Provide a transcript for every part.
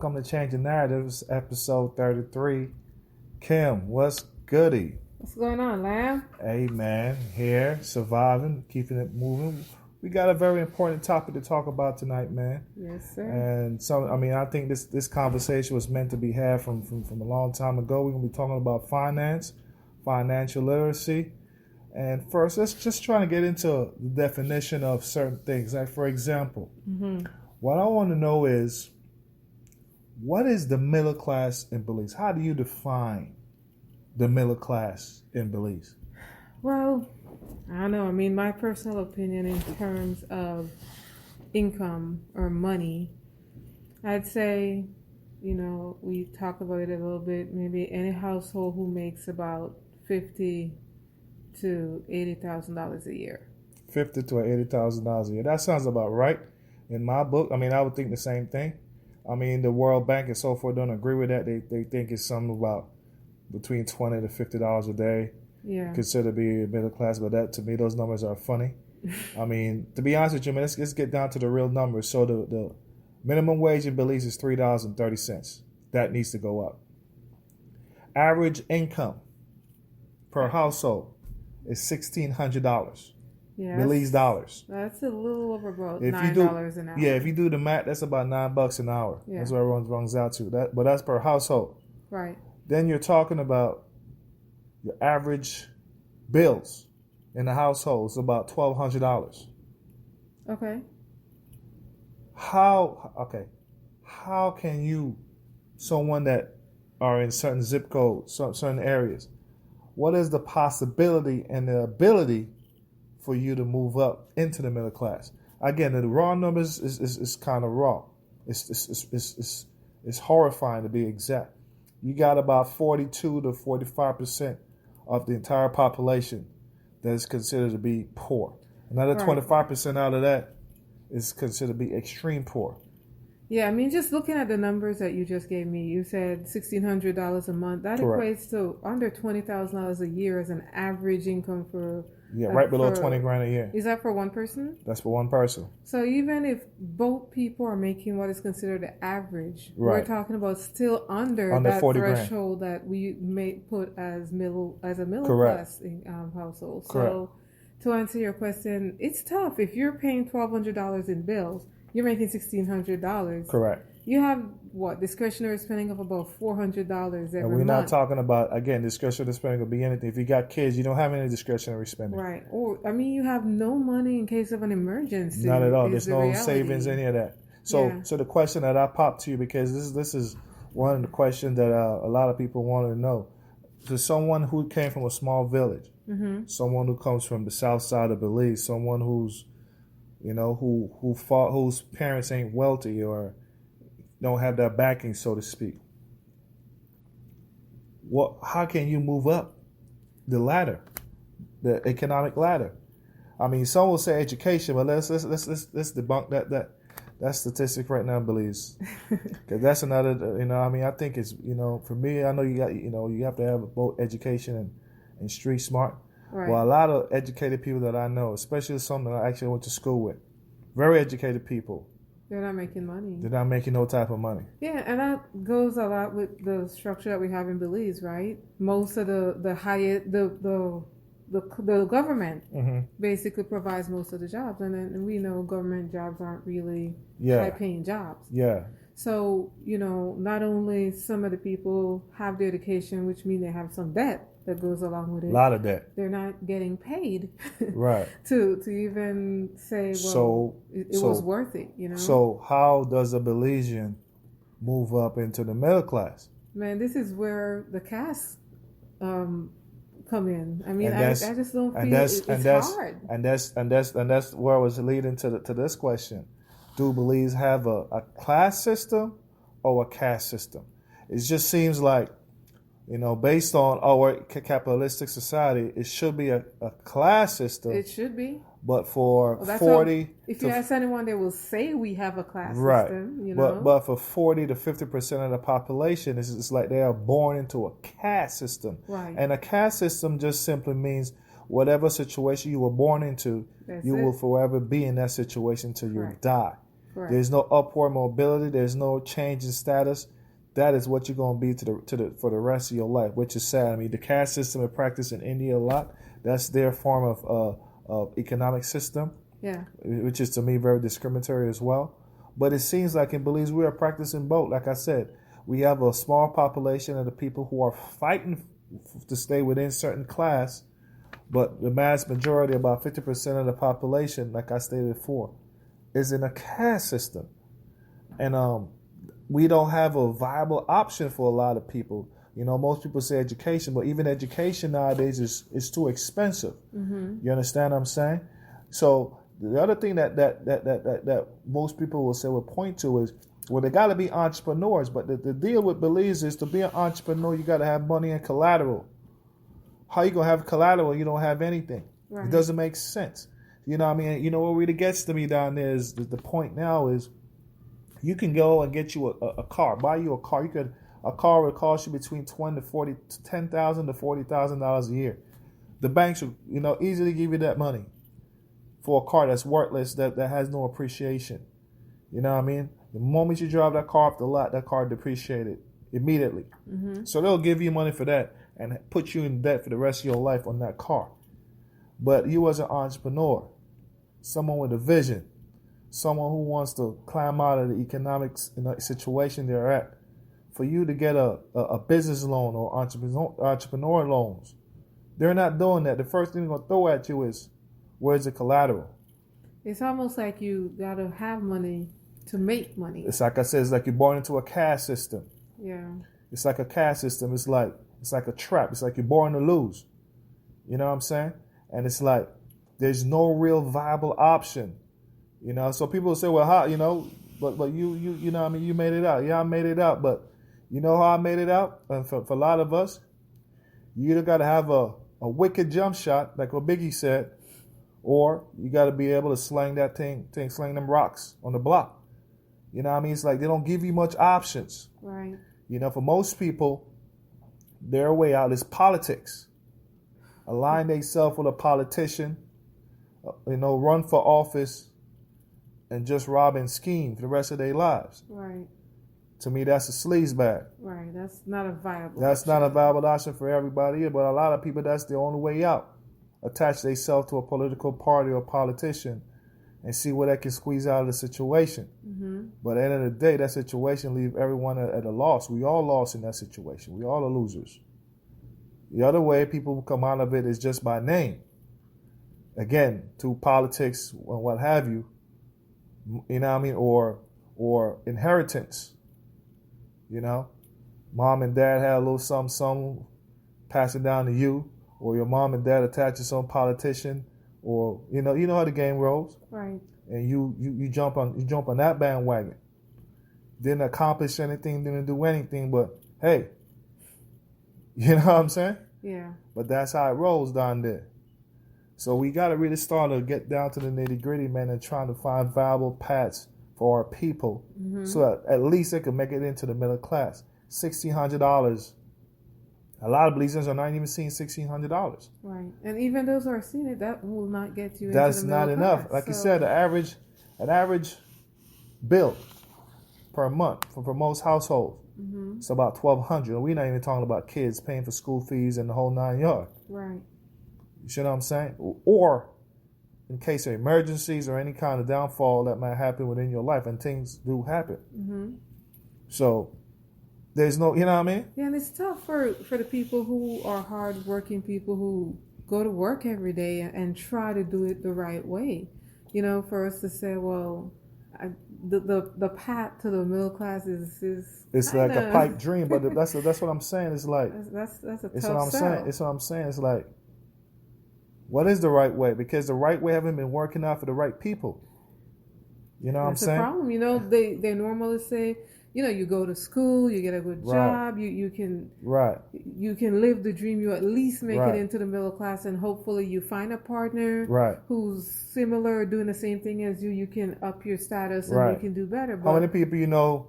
Welcome to Changing Narratives, episode 33. Kim, what's goody? What's going on, Lamb? Hey, man, here, surviving, keeping it moving. We got a very important topic to talk about tonight, man. Yes, sir. And I think this conversation was meant to be had from a long time ago. We're going to be talking about finance, financial literacy. And first, let's just try to get into the definition of certain things. Like, for example, what I want to know is, what is the middle class in Belize? How do you define the middle class in Belize? Well, I don't know. I mean, my personal opinion in terms of income or money, I'd say, we talk about it a little bit. Maybe any household who makes about $50,000 to $80,000 a year. $50,000 to $80,000 a year. That sounds about right in my book. I mean, I would think the same thing. I mean, the World Bank and so forth don't agree with that. They think it's something about between $20 to $50 a day. Yeah. Considered to be middle class, but that to me, those numbers are funny. I mean, to be honest with you, man, let's get down to the real numbers. So the minimum wage in Belize is $3.30. That needs to go up. Average income per household is $1,600. Yeah, Belize dollars. That's a little over about If $9 an hour. Yeah, if you do the math, that's about $9 an hour. Yeah. That's what everyone runs out to. But that's per household. Right. Then you're talking about your average bills in the household is about $1,200. Okay. How can you, someone that are in certain zip codes, certain areas, what is the possibility and the ability for you to move up into the middle class? Again, the raw numbers is kind of raw. It's horrifying to be exact. You got about 42 to 45% of the entire population that is considered to be poor. Another 25% out of that is considered to be extreme poor. Yeah, I mean, just looking at the numbers that you just gave me, you said $1,600 a month. That Correct. equates to under $20,000 a year as an average income for... Yeah, right below 20 grand a year. Is that for one person? That's for one person. So even if both people are making what is considered the average, Right. we're talking about still under that 40 grand. threshold that we may put as a middle Correct. class household. Correct. So to answer your question, it's tough. If you're paying $1,200 in bills, you're making $1,600. Correct. You have discretionary spending of about $400 every month. And we're not talking about, again, discretionary spending could be anything. If you got kids, you don't have any discretionary spending. Right. Or, I mean, you have no money in case of an emergency. Not at all. Is There's the no reality. savings, any of that. So, Yeah. so the question that I popped to you, because this is one of the questions that a lot of people want to know. To someone who came from a small village, someone who comes from the south side of Belize, someone who's, whose parents ain't wealthy or don't have that backing, so to speak. How can you move up the ladder, the economic ladder? I mean, some will say education, but let's debunk that statistic right now in Belize, because that's another. I think it's for me, I know you have to have both education and street smart. Right. Well, a lot of educated people that I know, especially some that I actually went to school with, very educated people. They're not making money. They're not making no type of money. Yeah, and that goes a lot with the structure that we have in Belize, right? Most of the government basically provides most of the jobs, and then we know government jobs aren't really high-paying jobs. Yeah. So not only some of the people have the education, which means they have some debt that goes along with it. A lot of debt. They're not getting paid, right? To even say, well, it was worth it. So how does a Belizean move up into the middle class? Man, this is where the castes come in. I mean, I just don't feel it's hard. And that's where I was leading to this question. Do Belize have a class system or a caste system? It just seems like, based on our capitalistic society, it should be a class system. It should be. But for 40... If you ask anyone, they will say we have a class system. But for 40 to 50% of the population, it's like they are born into a caste system. Right. And a caste system just simply means whatever situation you were born into, will forever be in that situation till you die. Correct. There's no upward mobility. There's no change in status. That is what you're going to be for the rest of your life, which is sad. I mean, the caste system is practiced in India a lot. That's their form of economic system, Yeah. which is to me very discriminatory as well. But it seems like in Belize we are practicing both. Like I said, we have a small population of the people who are fighting to stay within certain class, but the mass majority, about 50% of the population, like I stated before, is in a caste system. And we don't have a viable option for a lot of people. You know, most people say education, but even education nowadays is too expensive. Mm-hmm. You understand what I'm saying? So the other thing that most people will point to is, well, they got to be entrepreneurs. But the deal with Belize is, to be an entrepreneur, you got to have money and collateral. How you gonna have collateral? You don't have anything. Right. It doesn't make sense. You know what I mean? You know what really gets to me down there is the point now is, you can go and get you a car, buy you a car. A car would cost you between $10,000 to $40,000 a year. The banks will, easily give you that money for a car that's worthless, that has no appreciation. You know what I mean? The moment you drive that car off the lot, that car depreciated immediately. Mm-hmm. So they'll give you money for that and put you in debt for the rest of your life on that car. But you as an entrepreneur, someone with a vision, someone who wants to climb out of the economic situation they're at, for you to get a business loan or entrepreneur loans, they're not doing that. The first thing they're going to throw at you is, where's the collateral? It's almost like you got to have money to make money. It's like I said, it's like you're born into a caste system. Yeah. It's like a caste system. It's like a trap. It's like you're born to lose. You know what I'm saying? And it's like there's no real viable option. So people say, well, how, but you know what I mean, you made it out. Yeah, I made it out, but you know how I made it out? And for a lot of us, you either got to have a wicked jump shot, like what Biggie said, or you got to be able to sling them rocks on the block. You know what I mean? It's like they don't give you much options. Right. For most people, their way out is politics. Align themselves with a politician, run for office, and just rob and scheme for the rest of their lives. Right. To me, that's a sleaze bag. Right. That's not a viable That's option. not a viable option for everybody, but a lot of people, that's the only way out. Attach themselves to a political party or politician and see what they can squeeze out of the situation. Mm-hmm. But at the end of the day, that situation leaves everyone at a loss. We all lost in that situation. We all are losers. The other way people come out of it is just by name. Again, through politics and what have you. You know what I mean? Or inheritance. Mom and dad had a little something, pass it down to you, or your mom and dad attach to some politician, or you know how the game rolls. Right. And you jump on that bandwagon. Didn't accomplish anything, didn't do anything, but hey, you know what I'm saying? Yeah. But that's how it rolls down there. So we got to really start to get down to the nitty gritty, man, and trying to find viable paths for our people, so that at least they can make it into the middle class. $1,600. A lot of Belizeans are not even seeing $1,600. Right. And even those who are seeing it, that will not get you That's into the middle not enough. class. Like you said, an average bill per month for most households, it's about $1,200. We're not even talking about kids paying for school fees and the whole 9 yards. Right. You know what I'm saying? Or in case of emergencies or any kind of downfall that might happen within your life, and things do happen. Mm-hmm. So there's no, you know what I mean? Yeah, and it's tough for the people who are hardworking people who go to work every day and try to do it the right way. For us to say, well, the path to the middle class is it's like a pipe dream, but that's what I'm saying. It's like that's a it's tough what I'm sell. saying. It's what I'm saying. It's like, what is the right way? Because the right way haven't been working out for the right people. You know what I'm That's saying? the problem. They normally say, you go to school, you get a good job, you can live the dream. You at least make it into the middle class, and hopefully you find a partner who's similar, doing the same thing as you. You can up your status and you can do better. But how many people you know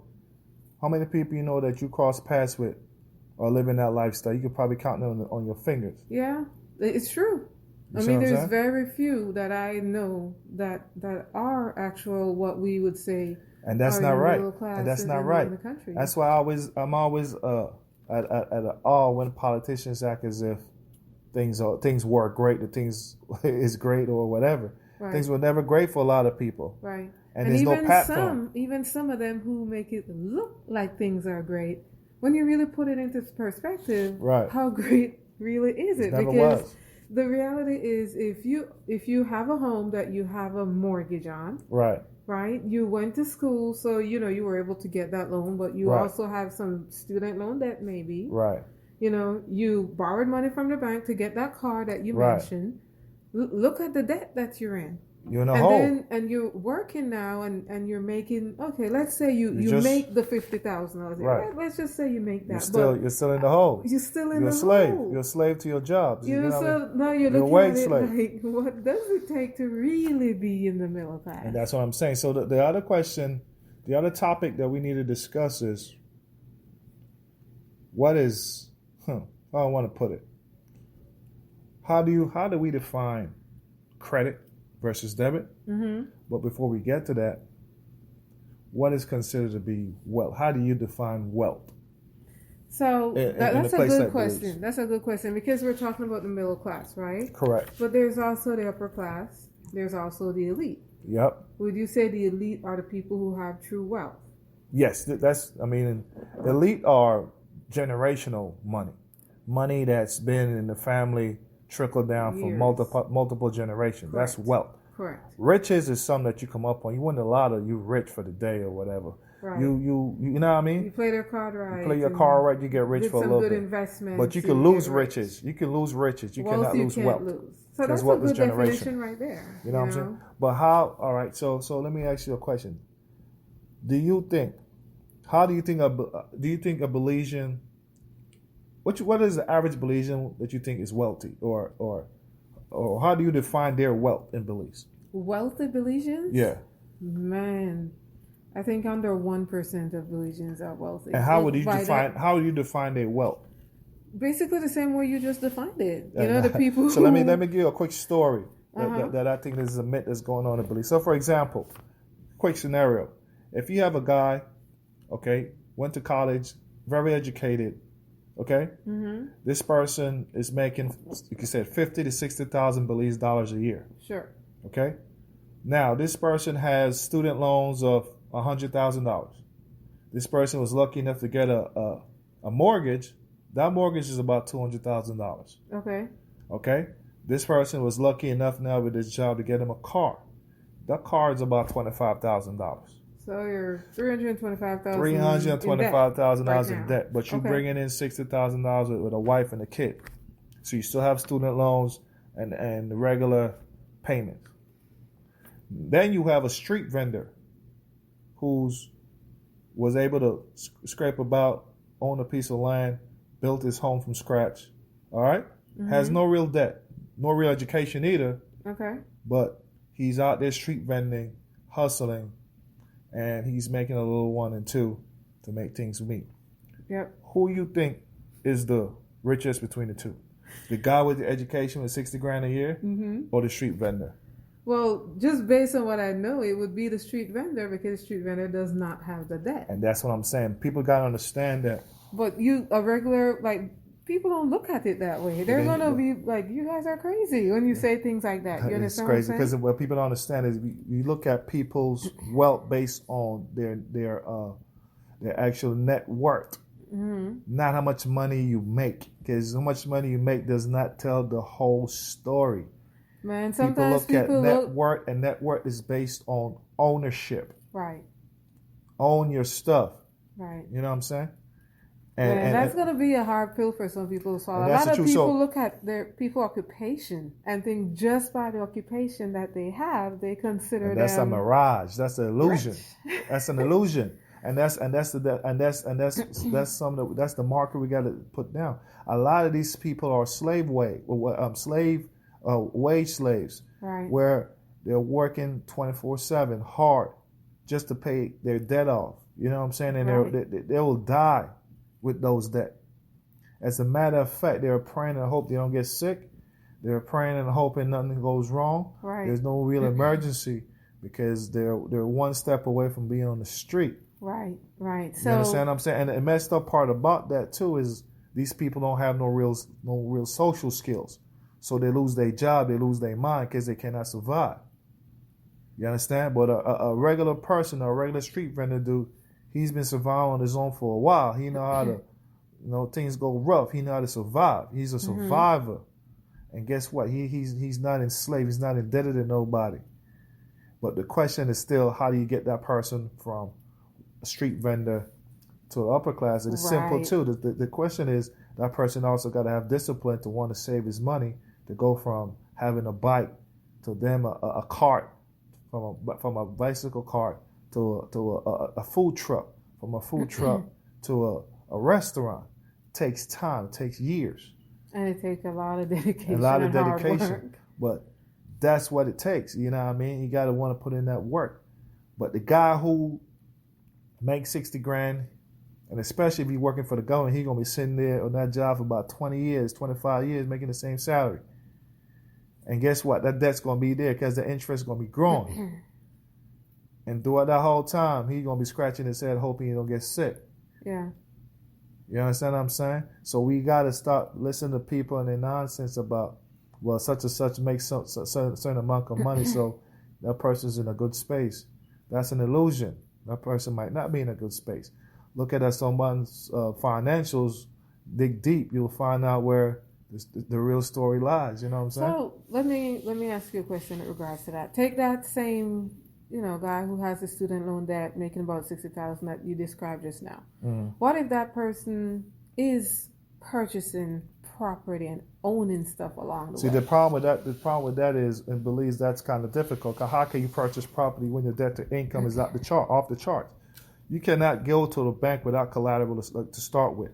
that you cross paths with are living that lifestyle? You could probably count them on your fingers. Yeah, it's true. You I see mean, what I'm there's saying? very few that I know that are actual what we would say And that's are not in the right. middle And class that's not in right. the country. That's why I'm always at a awe when politicians act as if things work great, that things is great or whatever. Right. Things were never great for a lot of people. Right. And there's no platform. Even some of them who make it look like things are great, when you really put it into perspective, Right. how great really is it? Never Because was. the reality is, if you have a home that you have a mortgage on, Right. right? You went to school, so you were able to get that loan, but you Right. also have some student loan debt, maybe. Right. You borrowed money from the bank to get that car that you Right. mentioned. Look at the debt that you're in. You're in a hole. And you're working now, and you're making, okay, let's say you just- make the $50,000. Right. Let's just say you make that. You're still in the hole. You're still in You're the a slave. hole. You're a slave to your jobs. You're know what I mean? so now you're You're a looking wage at it slave. like, what does it take to really be in the middle class? And that's what I'm saying. So the other question, the other topic that we need to discuss is what is, how I want to put it. How do we define credit versus debit? Mm-hmm. But before we get to that, what is considered to be wealth? How do you define wealth? So In that's a a place good like question. Belize. That's a good question because we're talking about the middle class, right? Correct. But there's also the upper class. There's also the elite. Yep. Would you say the elite are the people who have true wealth? Yes, elite are generational money that's been in the family, trickled down for Years. multiple generations. Correct. That's wealth. Correct. Riches is something that you come up on. You win a lot of you rich for the day or whatever. Right. You know what I mean? You play their card right. You play your car right, you get rich did for a some little good bit. investments. But you and can lose get rich. riches. You can lose riches. You Wealth cannot you lose can't wealth. lose. So Because that's a wealth is good generation. definition right there. You know what I'm saying? But how? All right. So let me ask you a question. Do you think a Belizean? What is the average Belizean that you think is wealthy, or how do you define their wealth in Belize? Wealthy Belizeans? Yeah. Man, I think under 1% of Belizeans are wealthy. And how would you By define? that- How would you define their wealth? Basically, the same way you just defined it. The people. So let me give you a quick story Uh-huh. that I think this is a myth that's going on in Belize. So for example, quick scenario: if you have a guy, okay, went to college, very educated, okay, Mm-hmm. this person is making, like you said, $50,000 to $60,000 Belize dollars a year, Sure. okay. Now this person has student loans of $100,000. This person was lucky enough to get a mortgage. That mortgage is about $200,000. Okay. Okay? This person was lucky enough now with this job to get him a car. That car is about $25,000. So you're $325,000. $325,000 right in now. debt, but you're Okay. bringing in $60,000 with a wife and a kid. So you still have student loans and the regular payments. Then you have a street vendor who's was able to scrape about, own a piece of land, built his home from scratch. All right? Has no real debt, no real education either, Okay. but he's out there street vending, hustling, and he's making a little 1 and 2 to make things meet. Yep. Who you think is the richest between the two? The guy with the education with 60 grand a year, or the street vendor? Well, just based on what I know, it would be the street vendor because the street vendor does not have the debt. And that's what I'm saying. People gotta understand that. But people don't look at it that way. They're They- gonna be like, "You guys are crazy" when you say things like that. You It's understand crazy what I'm because saying? what people don't understand is you look at people's wealth based on their actual net worth, not how much money you make. Because how much money you make does not tell the whole story. Man, People sometimes look at people net look worth, and net worth is based on ownership. right, Own your stuff. right. You know what I'm saying? Man, that's gonna be a hard pill for some people to swallow. A And that's lot of the truth. people So- look at their people occupation and think just by the occupation that they have, they consider And that's a them mirage. That's an illusion. rich. That's an illusion. That's the marker we got to put down. A lot of these people are wage slaves, Right. where they're working 24/7 hard just to pay their debt off. You know what I'm saying? And Right. they will die with those debt. As a matter of fact, they're praying and hope they don't get sick. They're praying and hoping nothing goes wrong. Right. There's no real emergency because they're one step away from being on the street. Right. Right. You So understand what I'm saying? And the messed up part about that too is these people don't have no real social skills. So they lose their job, they lose their mind because they cannot survive. You understand? But a regular person, a regular street vendor dude, he's been surviving on his own for a while. He know how to, things go rough. He know how to survive. He's a survivor. And guess what? He's not enslaved. He's not indebted to nobody. But the question is still, how do you get that person from a street vendor to the upper class? It's simple too. The question is, that person also got to have discipline to want to save his money to go from having a bike to them a cart, from a bicycle cart to a food truck, from a food truck to a restaurant. It takes time. It takes years. And it takes a lot of dedication. Hard work. But that's what it takes. You know what I mean? You got to want to put in that work. But the guy who makes 60 grand, and especially if he's working for the government, he's going to be sitting there on that job for about 20 years, 25 years, making the same salary. And guess what? That debt's going to be there because the interest is going to be growing. And throughout that whole time, he's going to be scratching his head hoping he don't get sick. Yeah. You understand what I'm saying? So we got to stop listening to people and their nonsense about, well, such and such makes a certain amount of money, so that person's in a good space. That's an illusion. That person might not be in a good space. Look at someone's financials, dig deep, you'll find out where the real story lies. You know what I'm saying? So let me ask you a question in regards to that. Take that same guy who has a student loan debt making about $60,000 that you described just now. Mm-hmm. What if that person is purchasing property and owning stuff along the way? The problem with that is, and believes that's kind of difficult. Cause how can you purchase property when your debt to income is off the charts? You cannot go to the bank without collateral to start with,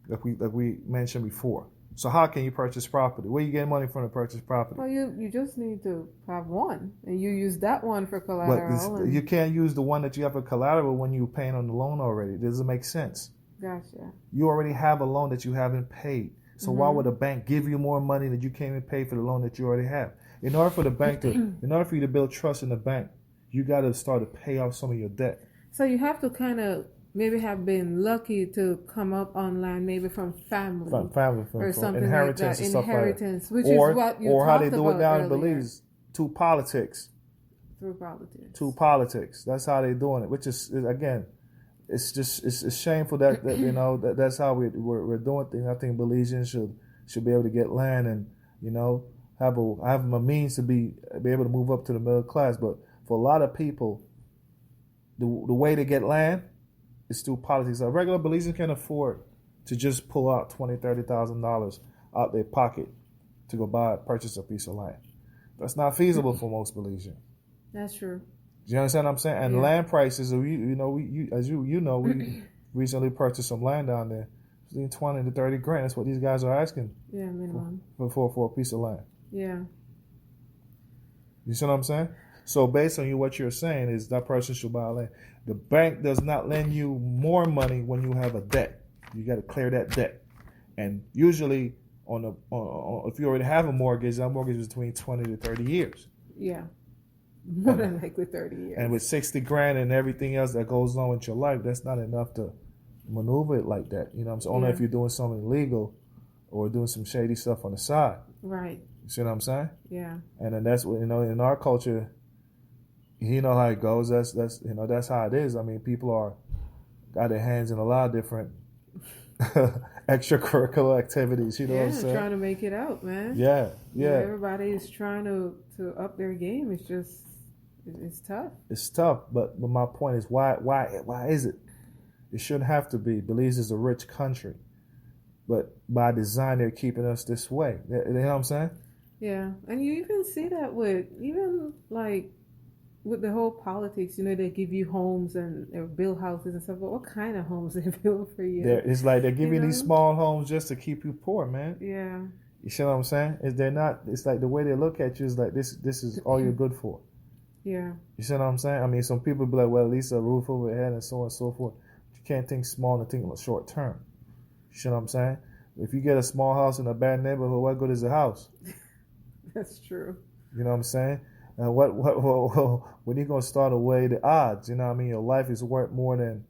like we mentioned before. So how can you purchase property? Where you get money from to purchase property? Well, you just need to have one, and you use that one for collateral. But you can't use the one that you have for collateral when you're paying on the loan already. It doesn't make sense. Gotcha. You already have a loan that you haven't paid. So why would a bank give you more money that you can't even pay for the loan that you already have? In order for you to build trust in the bank, you got to start to pay off some of your debt. So you have to kind of maybe have been lucky to come up on land, maybe from family, or something inheritance like that. And stuff Inheritance, like that. which is what you or how talked they do about it now earlier. in Belize, through politics. Through politics. That's how they're doing it. Which is again, it's shameful that that's how we're doing things. I think Belizeans should be able to get land and have a means to be able to move up to the middle class. But for a lot of people, the way to get land is through politics. A regular Belizean can afford to just pull out $20,000-$30,000 out their pocket to go purchase a piece of land. That's not feasible for most Belizeans. That's true. Do you understand what I'm saying? And land prices, we recently purchased some land down there. Between 20 to 30 grand. That's what these guys are asking. Yeah, minimum. For a piece of land. Yeah. You see what I'm saying? So based on what you're saying is that person should buy land. The bank does not lend you more money when you have a debt. You got to clear that debt. And usually if you already have a mortgage, that mortgage is between 20 to 30 years. Yeah. More than likely 30 years. And with 60 grand and everything else that goes on with your life, that's not enough to maneuver it like that. You know what I'm saying? Only if you're doing something illegal or doing some shady stuff on the side. Right. You see what I'm saying? Yeah. And then that's what, in our culture, how it goes. That's how it is. I mean, people got their hands in a lot of different extracurricular activities. You know what I'm saying? Trying to make it out, man. Yeah. Everybody is trying to up their game. It's just, it's tough. It's tough, but my point is, why is it? It shouldn't have to be. Belize is a rich country, but by design they're keeping us this way. You know what I'm saying? Yeah, and you even see that with the whole politics. They give you homes and they build houses and stuff. But what kind of homes they build for you? It's like they're giving these small homes just to keep you poor, man. Yeah. You see what I'm saying? It's like the way they look at you is like this is all you're good for. Yeah. You see what I'm saying? I mean, some people be like, well, at least a roof over your head and so on and so forth. But you can't think small and think short term. You see what I'm saying? If you get a small house in a bad neighborhood, what good is the house? That's true. You know what I'm saying? When you gonna start to weigh the odds? You know what I mean? Your life is worth more than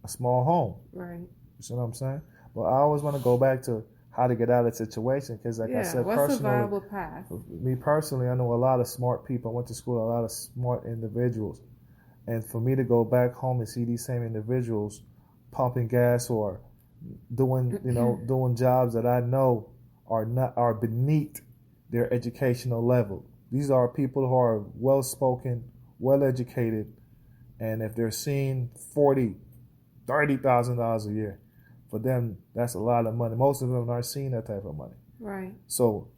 a small home. Right. You see what I'm saying? But I always want to go back to how to get out of the situation because, like I said, What's a personally, viable path? me personally, I know a lot of smart people. I went to school, a lot of smart individuals, and for me to go back home and see these same individuals pumping gas or doing, doing jobs that I know are beneath their educational level. These are people who are well spoken, well educated, and if they're seeing $30,000 a year, for them that's a lot of money. Most of them aren't seeing that type of money. Right. So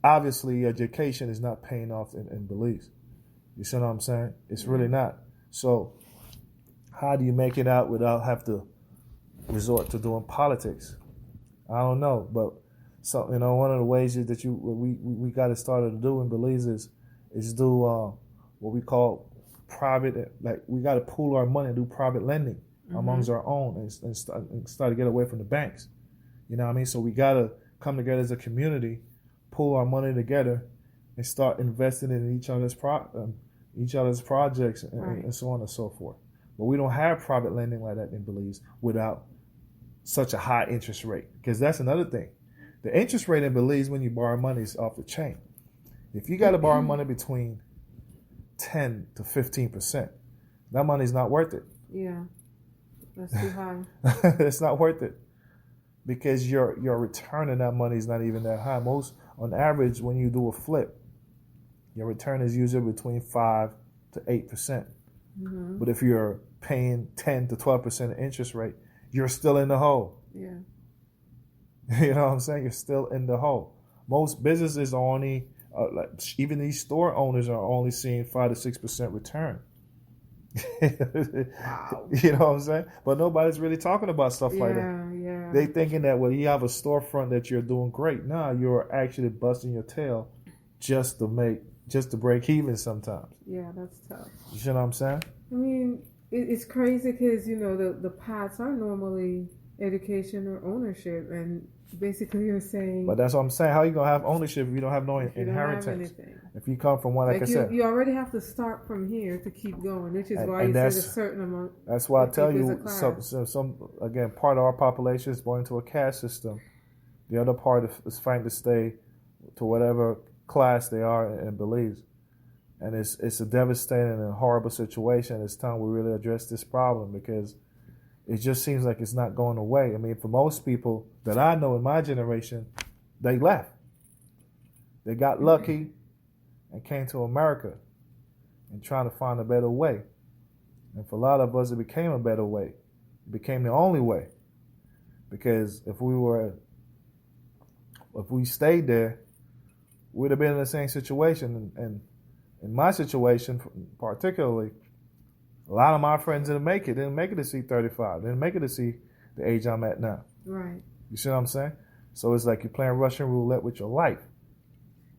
obviously, education is not paying off in Belize. You see what I'm saying? It's really not. So how do you make it out without have to resort to doing politics? I don't know, but so one of the ways that we got to start to do in Belize is do what we call private. Like we got to pool our money and do private lending amongst our own and start to get away from the banks. You know what I mean? So we got to come together as a community, pool our money together, and start investing in each other's projects and so on and so forth. But we don't have private lending like that in Belize without such a high interest rate, because that's another thing. The interest rate in Belize when you borrow money is off the chain. If you got to borrow money between 10 to 15%, that money's not worth it. Yeah, that's too high. It's not worth it because your return on that money is not even that high. On average, when you do a flip, your return is usually between 5 to 8%. Mm-hmm. But if you're paying 10 to 12% interest rate, you're still in the hole. Yeah. You know what I'm saying? You're still in the hole. Most businesses are only, even these store owners are only seeing 5 to 6% return. Wow. You know what I'm saying? But nobody's really talking about stuff like that. Yeah. They thinking that, well, you have a storefront that you're doing great. No, you're actually busting your tail just to break even sometimes. Yeah, that's tough. You see what I'm saying? I mean, it's crazy because, the paths are normally education or ownership, and basically you're saying... But that's what I'm saying. How are you going to have ownership if you don't have no inheritance? Don't have anything. If you come from one, like I said... You already have to start from here to keep going, which is why you said a certain amount... That's why I tell you, some again, part of our population is born into a caste system. The other part is fighting to stay to whatever class they are in Belize. And it's a devastating and horrible situation. It's time we really address this problem because it just seems like it's not going away. I mean, for most people that I know in my generation, they left. They got lucky and came to America and trying to find a better way. And for a lot of us, it became a better way. It became the only way. Because if we stayed there, we'd have been in the same situation. And in my situation, particularly, a lot of my friends didn't make it to see 35. Didn't make it to see the age I'm at now. Right. You see what I'm saying? So it's like you're playing Russian roulette with your life.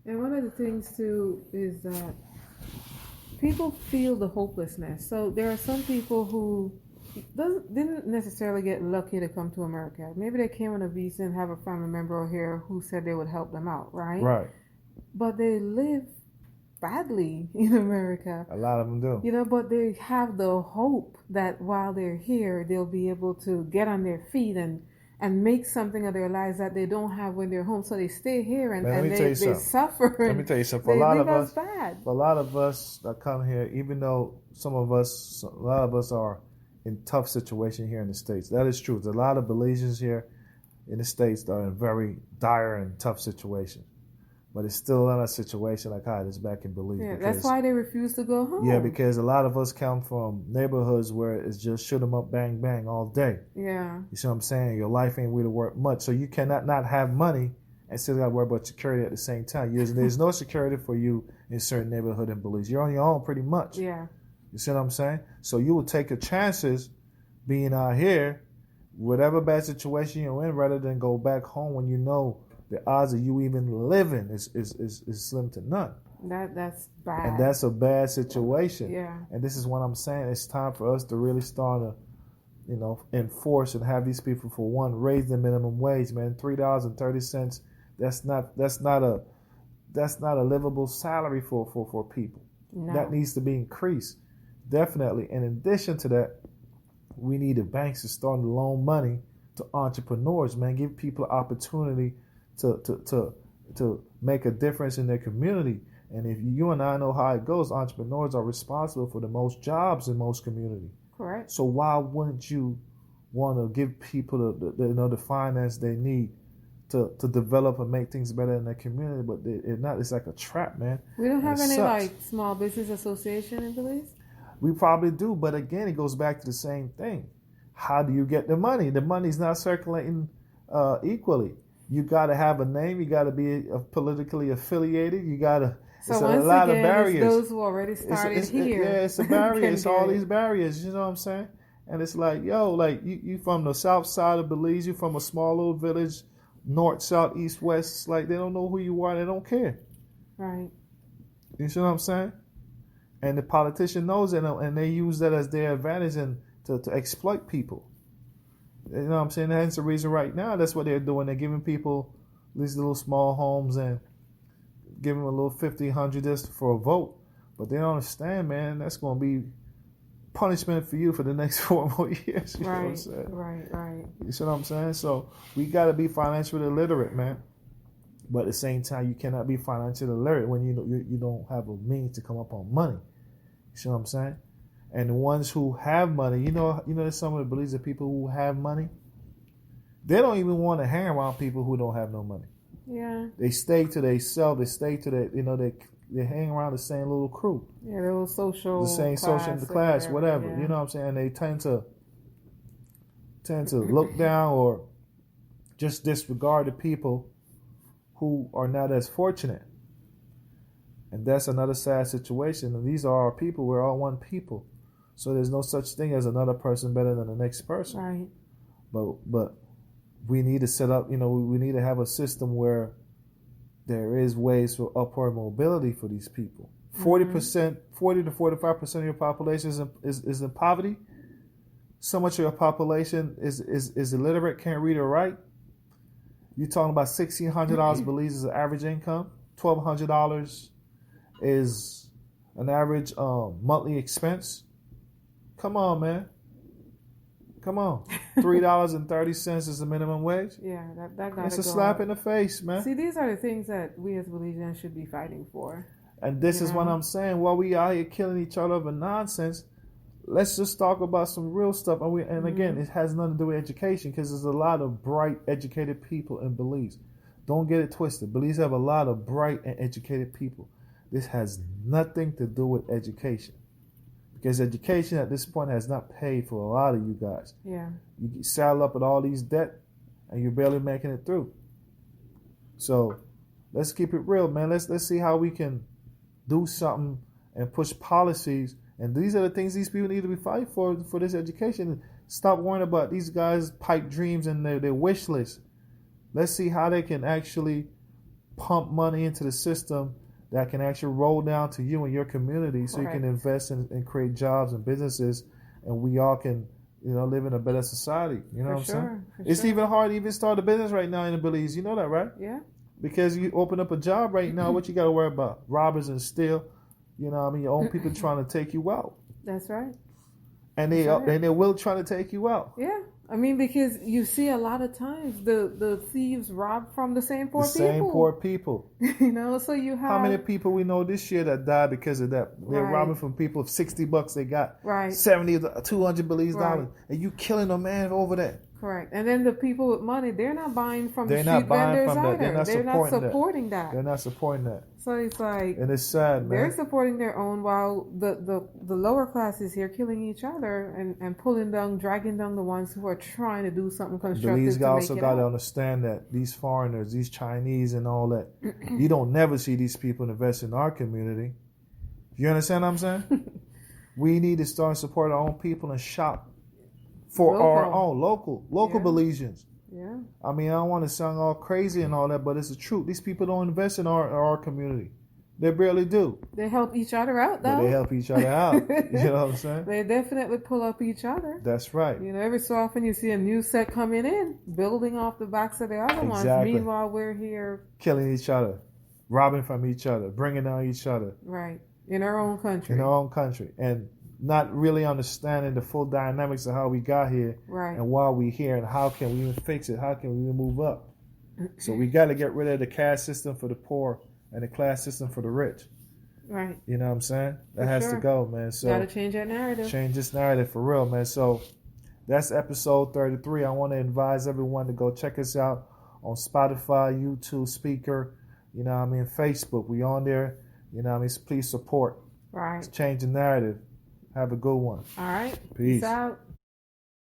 And one of the things, too, is that people feel the hopelessness. So there are some people who didn't necessarily get lucky to come to America. Maybe they came on a visa and have a family member here who said they would help them out, right? Right. But they live badly in America. A lot of them do. But they have the hope that while they're here, they'll be able to get on their feet and make something of their lives that they don't have when they're home. So they stay here and they suffer. Let me tell you something. For a lot of us that come here, even though a lot of us are in tough situation here in the States. That is true. There's a lot of Belizeans here in the States that are in very dire and tough situations. But it's still not a situation like how it is back in Belize. Yeah, that's why they refuse to go home. Yeah, because a lot of us come from neighborhoods where it's just shoot 'em up, bang, bang all day. Yeah. You see what I'm saying? Your life ain't really worth much. So you cannot not have money and still got to worry about security at the same time. There's no security for you in certain neighborhood in Belize. You're on your own pretty much. Yeah. You see what I'm saying? So you will take your chances being out here, whatever bad situation you're in, rather than go back home when you know the odds of you even living is slim to none. That's bad. And that's a bad situation. Yeah. And this is what I'm saying. It's time for us to really start to, enforce and have these people, for one, raise the minimum wage, man. $3.30. That's not that's not a livable salary for people. No. That needs to be increased, definitely. In addition to that, we need the banks to start to loan money to entrepreneurs, man. Give people opportunity to make a difference in their community. And if you and I know how it goes, entrepreneurs are responsible for the most jobs in most communities. Correct. So why wouldn't you want to give people the finance they need to develop and make things better in their community? But it's like a trap, man. We don't have And it any sucks. like small business association in Belize. We probably do, but again, it goes back to the same thing. How do you get the money? The money's not circulating equally. You got to have a name. You got to be politically affiliated. You got to. So It's once a lot again, of barriers. it's those who already started here. It's a barrier. It's all Can do these it. barriers. You know what I'm saying? And it's like, yo, like you from the south side of Belize. You from a small little village, north, south, east, west. It's like they don't know who you are. They don't care. Right. You see what I'm saying? And the politician knows it, and they use that as their advantage and to exploit people. You know what I'm saying? That's the reason right now. That's what they're doing. They're giving people these little small homes and giving them a little 50, 100 just for a vote. But they don't understand, man. That's going to be punishment for you for the next 4 more years. You know what I'm Right. saying? Right. You see what I'm saying? So we got to be financially literate, man. But at the same time, you cannot be financially literate when you don't have a means to come up on money. You see what I'm saying? And the ones who have money, there's some of the beliefs of people who have money. They don't even want to hang around people who don't have no money. Yeah. They stay to themselves. They stay to that. They hang around the same little crew, Yeah, the little social the same social class, whatever. Yeah. You know what I'm saying? And they tend to look down or just disregard the people who are not as fortunate. And that's another sad situation. And these are our people. We're all one people. So there's no such thing as another person better than the next person. Right. But we need to set up, we need to have a system where there is ways for upward mobility for these people. 40 to 45% of your population is in poverty. So much of your population is illiterate, can't read or write. You're talking about $1,600 Belize is an average income. $1,200 is an average monthly expense. Come on, man. Come on. $3.30 is the minimum wage. Yeah, that got It's a slap in the face, man. See, these are the things that we as Belizeans should be fighting for. And this is what I'm saying. While we out here killing each other over nonsense, let's just talk about some real stuff. And again, it has nothing to do with education because there's a lot of bright, educated people in Belize. Don't get it twisted. Belize have a lot of bright and educated people. This has nothing to do with education. Because education at this point has not paid for a lot of you guys. Yeah. You get saddled up with all these debt and you're barely making it through. So let's keep it real, man. Let's see how we can do something and push policies. And these are the things these people need to be fighting for this education. Stop worrying about these guys' pipe dreams and their wish list. Let's see how they can actually pump money into the system that can actually roll down to you and your community so you can invest and create jobs and businesses, and we all can, live in a better society. You know what I'm saying? It's even hard to even start a business right now in Belize. You know that, right? Yeah. Because you open up a job right now, what you got to worry about? Robbers and steal. Your own people trying to take you out. That's right. And they will try to take you out. Yeah. I mean, because you see a lot of times the thieves rob from the same poor people. Same poor people. So you have... How many people we know this year that died because of that? They're robbing from people of $60 they got. Right. 70 to 200 Belize dollars. And you killing a man over that. Correct. And then the people with money, they're not buying from the They're street not buying vendors from that. either. They're not supporting that. They're not supporting that. So it's like... And it's sad, man. They're supporting their own while the lower classes here killing each other and pulling down, dragging down the ones who are trying to do something constructive Belize to make also it got to out. understand that these foreigners, these Chinese and all that, you don't never see these people invest in our community. You understand what I'm saying? We need to start supporting our own people and shop for our own local Belizeans. Yeah. I mean, I don't want to sound all crazy and all that, but it's the truth. These people don't invest in our community. They barely do. They help each other out, though. But they help each other out. You know what I'm saying? They definitely pull up each other. That's right. Every so often you see a new set coming in, building off the backs of the other ones. Meanwhile, we're here killing each other. robbing from each other, bringing on each other Right. In our own country. in our own country, and not really understanding the full dynamics of how we got here Right. and why we here and how can we even fix it, how can we even move up. So we got to get rid of the caste system for the poor and the class system for the rich. Right. You know what I'm saying? That For has sure. to go, man. So Gotta change that narrative. change this narrative for real, man. So that's episode 33. I want to advise everyone to go check us out on Spotify, YouTube, Speaker, you know what I mean, Facebook. We on there. You know what I mean? Please support. Right. Let's change the narrative. Have a good one. All right. Peace. Peace out.